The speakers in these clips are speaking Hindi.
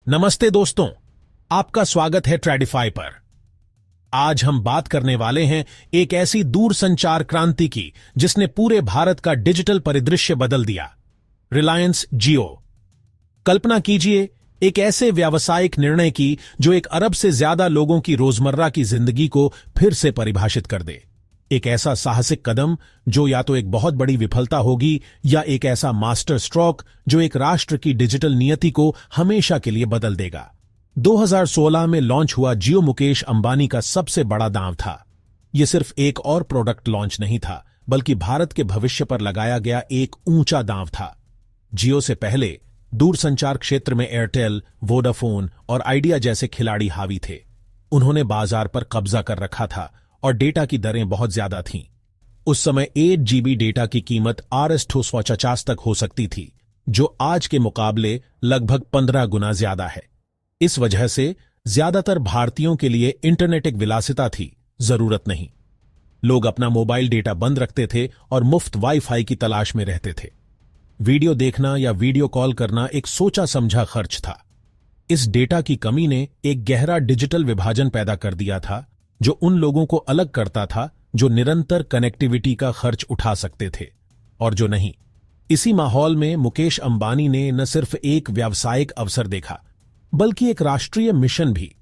नमस्ते दोस्तों, आपका स्वागत है ट्रेडिफाई पर। आज हम बात करने वाले हैं एक ऐसी दूरसंचार क्रांति की जिसने पूरे भारत का डिजिटल परिदृश्य बदल दिया। रिलायंस जियो। कल्पना कीजिए एक ऐसे व्यावसायिक निर्णय की जो 1 अरब से ज्यादा लोगों की रोजमर्रा की जिंदगी को फिर से परिभाषित कर दे। एक ऐसा साहसिक कदम जो या तो एक बहुत बड़ी विफलता होगी या एक ऐसा मास्टर स्ट्रोक जो एक राष्ट्र की डिजिटल नियति को हमेशा के लिए बदल देगा। 2016 में लॉन्च हुआ जियो मुकेश अंबानी का सबसे बड़ा दांव था। यह सिर्फ एक और प्रोडक्ट लॉन्च नहीं था, बल्कि भारत के भविष्य पर लगाया गया एक ऊंचा दांव था। जियो से पहले दूरसंचार क्षेत्र में एयरटेल, वोडाफोन और आइडिया जैसे खिलाड़ी हावी थे। उन्होंने बाजार पर कब्जा कर रखा था और डेटा की दरें बहुत ज्यादा थीं। उस समय 8 GB डेटा की कीमत Rs250 तक हो सकती थी, जो आज के मुकाबले लगभग 15 गुना ज्यादा है। इस वजह से ज्यादातर भारतीयों के लिए इंटरनेट एक विलासिता थी, जरूरत नहीं। लोग अपना मोबाइल डेटा बंद रखते थे और मुफ्त वाईफाई की तलाश में रहते थे। वीडियो देखना या वीडियो कॉल करना एक सोचा समझा खर्च था। इस डेटा की कमी ने एक गहरा डिजिटल विभाजन पैदा कर दिया था, जो उन लोगों को अलग करता था जो निरंतर कनेक्टिविटी का खर्च उठा सकते थे और जो नहीं। इसी माहौल में मुकेश अंबानी ने न सिर्फ एक व्यावसायिक अवसर देखा, बल्कि एक राष्ट्रीय मिशन भी।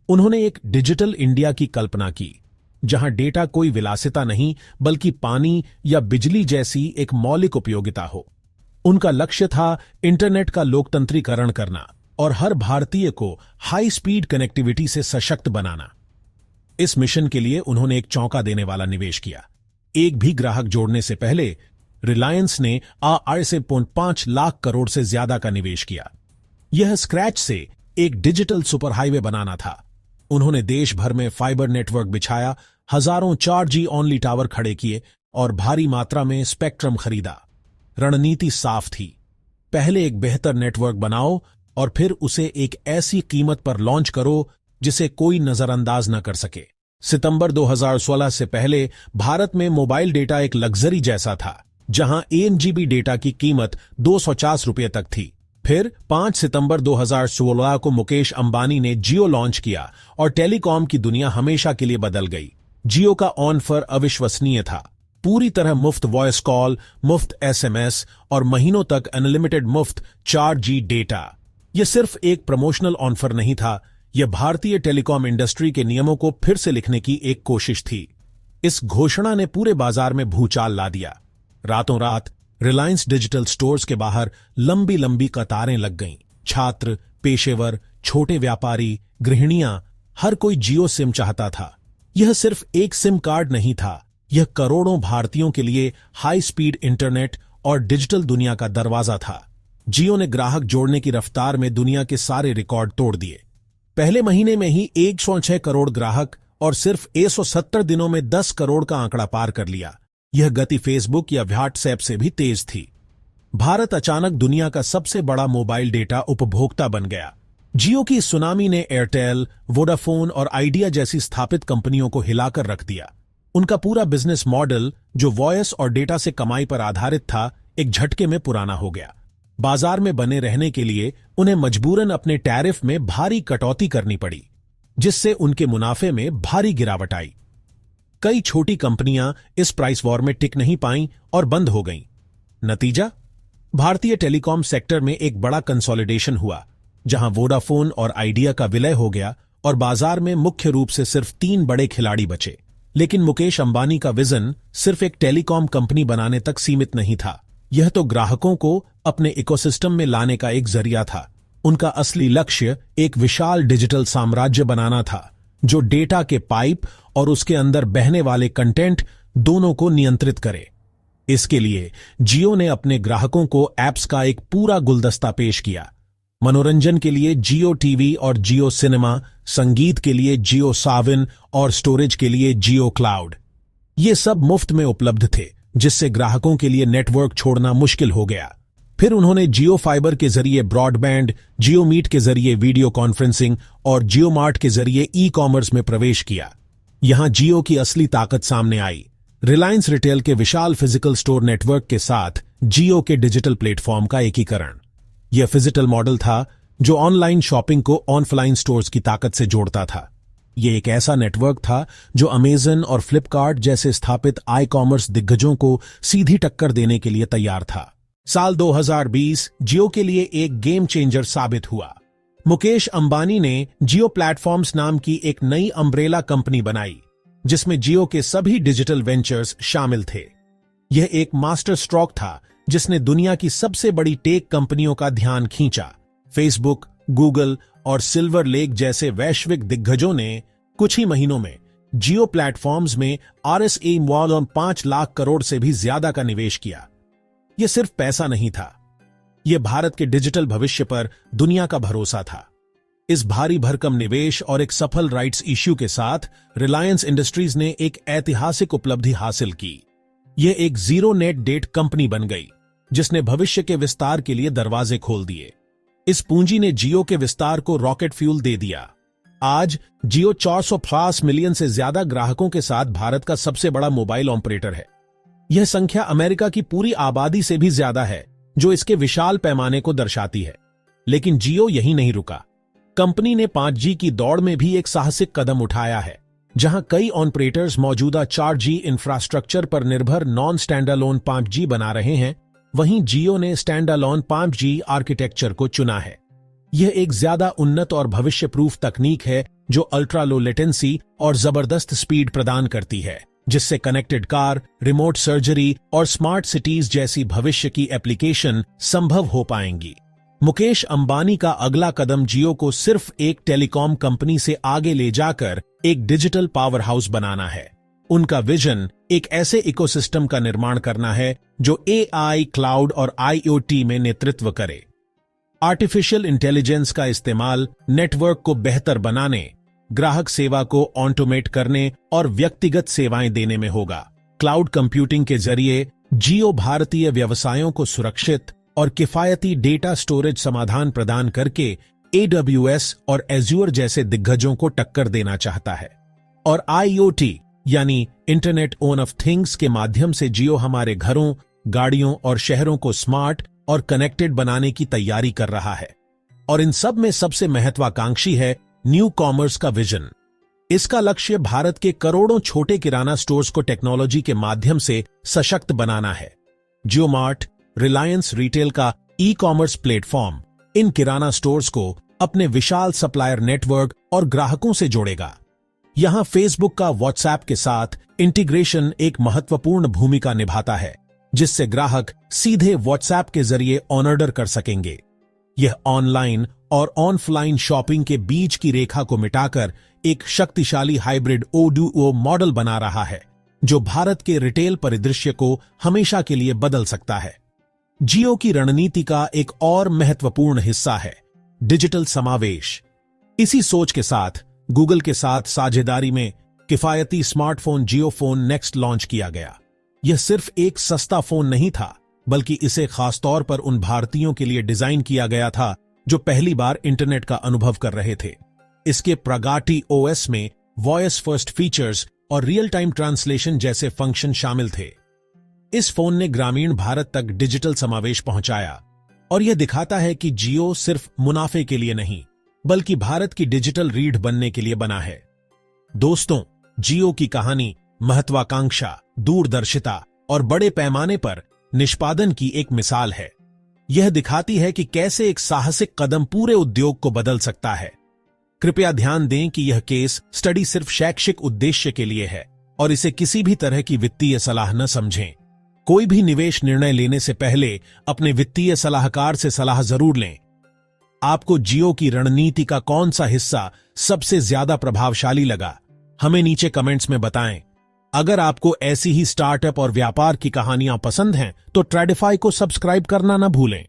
उन्होंने एक डिजिटल इंडिया की कल्पना की, जहां डेटा कोई विलासिता नहीं बल्कि पानी या बिजली जैसी एक मौलिक उपयोगिता हो। उनका लक्ष्य था इंटरनेट का लोकतंत्रीकरण करना और हर भारतीय को हाई स्पीड कनेक्टिविटी से सशक्त बनाना। इस मिशन के लिए उन्होंने एक चौंका देने वाला निवेश किया। एक भी ग्राहक जोड़ने से पहले रिलायंस ने 5 लाख करोड़ से ज्यादा का निवेश किया। यह स्क्रैच से एक डिजिटल सुपरहाईवे बनाना था। उन्होंने देश भर में फाइबर नेटवर्क बिछाया, हजारों 4G ओनली टावर खड़े किए और भारी मात्रा में स्पेक्ट्रम खरीदा। रणनीति साफ थी, पहले एक बेहतर नेटवर्क बनाओ और फिर उसे एक ऐसी कीमत पर लॉन्च करो जिसे कोई नजरअंदाज न कर सके। सितंबर 2016 से पहले भारत में मोबाइल डेटा एक लग्जरी जैसा था, जहां 1 GB डेटा की कीमत 250 रुपये तक थी। फिर 5 सितंबर 2016 को मुकेश अंबानी ने जियो लॉन्च किया और टेलीकॉम की दुनिया हमेशा के लिए बदल गई। जियो का ऑफर अविश्वसनीय था। पूरी तरह मुफ्त वॉइस कॉल, मुफ्त SMS और महीनों तक अनलिमिटेड मुफ्त 4G डेटा। यह सिर्फ एक प्रमोशनल ऑफर नहीं था, यह भारतीय टेलीकॉम इंडस्ट्री के नियमों को फिर से लिखने की एक कोशिश थी। इस घोषणा ने पूरे बाजार में भूचाल ला दिया। रातों रात रिलायंस डिजिटल स्टोर्स के बाहर लंबी लंबी कतारें लग गईं। छात्र, पेशेवर, छोटे व्यापारी, गृहिणियां, हर कोई जियो सिम चाहता था। यह सिर्फ एक सिम कार्ड नहीं था, यह करोड़ों भारतीयों के लिए हाई स्पीड इंटरनेट और डिजिटल दुनिया का दरवाजा था। जियो ने ग्राहक जोड़ने की रफ्तार में दुनिया के सारे रिकॉर्ड तोड़ दिए। पहले महीने में ही 106 करोड़ ग्राहक और सिर्फ 170 दिनों में 10 करोड़ का आंकड़ा पार कर लिया। यह गति फेसबुक या व्हाट्सएप से भी तेज थी। भारत अचानक दुनिया का सबसे बड़ा मोबाइल डेटा उपभोक्ता बन गया। जियो की इस सुनामी ने एयरटेल, वोडाफोन और आइडिया जैसी स्थापित कंपनियों को हिलाकर रख दिया। उनका पूरा बिजनेस मॉडल, जो वॉयस और डेटा से कमाई पर आधारित था, एक झटके में पुराना हो गया। बाजार में बने रहने के लिए उन्हें मजबूरन अपने टैरिफ में भारी कटौती करनी पड़ी, जिससे उनके मुनाफे में भारी गिरावट आई। कई छोटी कंपनियां इस प्राइस वॉर में टिक नहीं पाईं और बंद हो गईं। नतीजा, भारतीय टेलीकॉम सेक्टर में एक बड़ा कंसोलिडेशन हुआ, जहां वोडाफोन और आइडिया का विलय हो गया और बाजार में मुख्य रूप से सिर्फ 3 बड़े खिलाड़ी बचे। लेकिन मुकेश अंबानी का विजन सिर्फ एक टेलीकॉम कंपनी बनाने तक सीमित नहीं था। यह तो ग्राहकों को अपने इकोसिस्टम में लाने का एक जरिया था। उनका असली लक्ष्य एक विशाल डिजिटल साम्राज्य बनाना था, जो डेटा के पाइप और उसके अंदर बहने वाले कंटेंट दोनों को नियंत्रित करे। इसके लिए जियो ने अपने ग्राहकों को ऐप्स का एक पूरा गुलदस्ता पेश किया। मनोरंजन के लिए जियो टीवी और जियो सिनेमा, संगीत के लिए जियो सावन और स्टोरेज के लिए जियो क्लाउड। ये सब मुफ्त में उपलब्ध थे, जिससे ग्राहकों के लिए नेटवर्क छोड़ना मुश्किल हो गया। फिर उन्होंने जियो फाइबर के जरिए ब्रॉडबैंड, जियो मीट के जरिए वीडियो कॉन्फ्रेंसिंग और जियो मार्ट के जरिए ई-कॉमर्स में प्रवेश किया। यहां जियो की असली ताकत सामने आई। रिलायंस रिटेल के विशाल फिजिकल स्टोर नेटवर्क के साथ जियो के डिजिटल प्लेटफॉर्म का एकीकरण। यह फिजिकल मॉडल था जो ऑनलाइन शॉपिंग को ऑफलाइन स्टोर्स की ताकत से जोड़ता था। ये एक ऐसा नेटवर्क था जो अमेजन और फ्लिपकार्ट जैसे स्थापित आई कॉमर्स दिग्गजों को सीधी टक्कर देने के लिए तैयार था। साल 2020 जियो के लिए एक गेम चेंजर साबित हुआ। मुकेश अंबानी ने जियो प्लेटफॉर्म्स नाम की एक नई अम्ब्रेला कंपनी बनाई, जिसमें जियो के सभी डिजिटल वेंचर्स शामिल थे। यह एक मास्टर स्ट्रोक था जिसने दुनिया की सबसे बड़ी टेक कंपनियों का ध्यान खींचा। फेसबुक, गूगल और सिल्वर लेक जैसे वैश्विक दिग्गजों ने कुछ ही महीनों में जियो प्लेटफॉर्म्स में RSA मॉल 5 लाख करोड़ से भी ज्यादा का निवेश किया। यह सिर्फ पैसा नहीं था, यह भारत के डिजिटल भविष्य पर दुनिया का भरोसा था। इस भारी भरकम निवेश और एक सफल राइट्स इश्यू के साथ रिलायंस इंडस्ट्रीज ने एक ऐतिहासिक उपलब्धि हासिल की। यह एक जीरो नेट डेट कंपनी बन गई, जिसने भविष्य के विस्तार के लिए दरवाजे खोल दिए। इस पूंजी ने जियो के विस्तार को रॉकेट फ्यूल दे दिया। आज जियो 450 मिलियन से ज्यादा ग्राहकों के साथ भारत का सबसे बड़ा मोबाइल ऑपरेटर है। यह संख्या अमेरिका की पूरी आबादी से भी ज्यादा है, जो इसके विशाल पैमाने को दर्शाती है। लेकिन जियो यहीं नहीं रुका। कंपनी ने 5G की दौड़ में भी एक साहसिक कदम उठाया है। जहां कई ऑपरेटर्स मौजूदा 4G इंफ्रास्ट्रक्चर पर निर्भर नॉन स्टैंडअलोन 5G बना रहे हैं, वहीं जियो ने स्टैंडअलोन 5G आर्किटेक्चर को चुना है। यह एक ज्यादा उन्नत और भविष्य प्रूफ तकनीक है जो अल्ट्रा लो लेटेंसी और जबरदस्त स्पीड प्रदान करती है, जिससे कनेक्टेड कार, रिमोट सर्जरी और स्मार्ट सिटीज जैसी भविष्य की एप्लीकेशन संभव हो पाएंगी। मुकेश अंबानी का अगला कदम जियो को सिर्फ एक टेलीकॉम कंपनी से आगे ले जाकर एक डिजिटल पावर हाउस बनाना है। उनका विजन एक ऐसे इकोसिस्टम का निर्माण करना है जो AI, क्लाउड और IoT में नेतृत्व करे। आर्टिफिशियल इंटेलिजेंस का इस्तेमाल नेटवर्क को बेहतर बनाने, ग्राहक सेवा को ऑटोमेट करने और व्यक्तिगत सेवाएं देने में होगा। क्लाउड कंप्यूटिंग के जरिए जियो भारतीय व्यवसायों को सुरक्षित और किफायती डेटा स्टोरेज समाधान प्रदान करके AWS और Azure जैसे दिग्गजों को टक्कर देना चाहता है। और IoT यानी इंटरनेट ऑफ थिंग्स के माध्यम से जियो हमारे घरों, गाड़ियों और शहरों को स्मार्ट और कनेक्टेड बनाने की तैयारी कर रहा है। और इन सब में सबसे महत्वाकांक्षी है न्यू कॉमर्स का विजन। इसका लक्ष्य भारत के करोड़ों छोटे किराना स्टोर्स को टेक्नोलॉजी के माध्यम से सशक्त बनाना है। जियो मार्ट, रिलायंस रिटेल का ई-कॉमर्स प्लेटफॉर्म इन किराना स्टोर्स को अपने विशाल सप्लायर नेटवर्क और ग्राहकों से जोड़ेगा। यहां फेसबुक का व्हाट्सएप के साथ इंटीग्रेशन एक महत्वपूर्ण भूमिका निभाता है, जिससे ग्राहक सीधे व्हाट्सएप के जरिए ऑर्डर कर सकेंगे। यह ऑनलाइन और ऑफलाइन शॉपिंग के बीच की रेखा को मिटाकर एक शक्तिशाली हाइब्रिड O2O मॉडल बना रहा है, जो भारत के रिटेल परिदृश्य को हमेशा के लिए बदल सकता है। जियो की रणनीति का एक और महत्वपूर्ण हिस्सा है डिजिटल समावेश। इसी सोच के साथ गूगल के साथ साझेदारी में किफायती स्मार्टफोन जियो फोन नेक्स्ट लॉन्च किया गया। यह सिर्फ एक सस्ता फोन नहीं था, बल्कि इसे खासतौर पर उन भारतीयों के लिए डिजाइन किया गया था जो पहली बार इंटरनेट का अनुभव कर रहे थे। इसके प्रगाटी OS में वॉइस फर्स्ट फीचर्स और रियल टाइम ट्रांसलेशन जैसे फंक्शन शामिल थे। इस फोन ने ग्रामीण भारत तक डिजिटल समावेश पहुंचाया और यह दिखाता है कि जियो सिर्फ मुनाफे के लिए नहीं, बल्कि भारत की डिजिटल रीढ़ बनने के लिए बना है। दोस्तों, जियो की कहानी महत्वाकांक्षा, दूरदर्शिता और बड़े पैमाने पर निष्पादन की एक मिसाल है। यह दिखाती है कि कैसे एक साहसिक कदम पूरे उद्योग को बदल सकता है। कृपया ध्यान दें कि यह केस स्टडी सिर्फ शैक्षिक उद्देश्य के लिए है और इसे किसी भी तरह की वित्तीय सलाह न समझें। कोई भी निवेश निर्णय लेने से पहले अपने वित्तीय सलाहकार से सलाह जरूर लें। आपको जियो की रणनीति का कौन सा हिस्सा सबसे ज्यादा प्रभावशाली लगा, हमें नीचे कमेंट्स में बताएं। अगर आपको ऐसी ही स्टार्टअप और व्यापार की कहानियां पसंद हैं, तो ट्रेडिफाई को सब्सक्राइब करना न भूलें।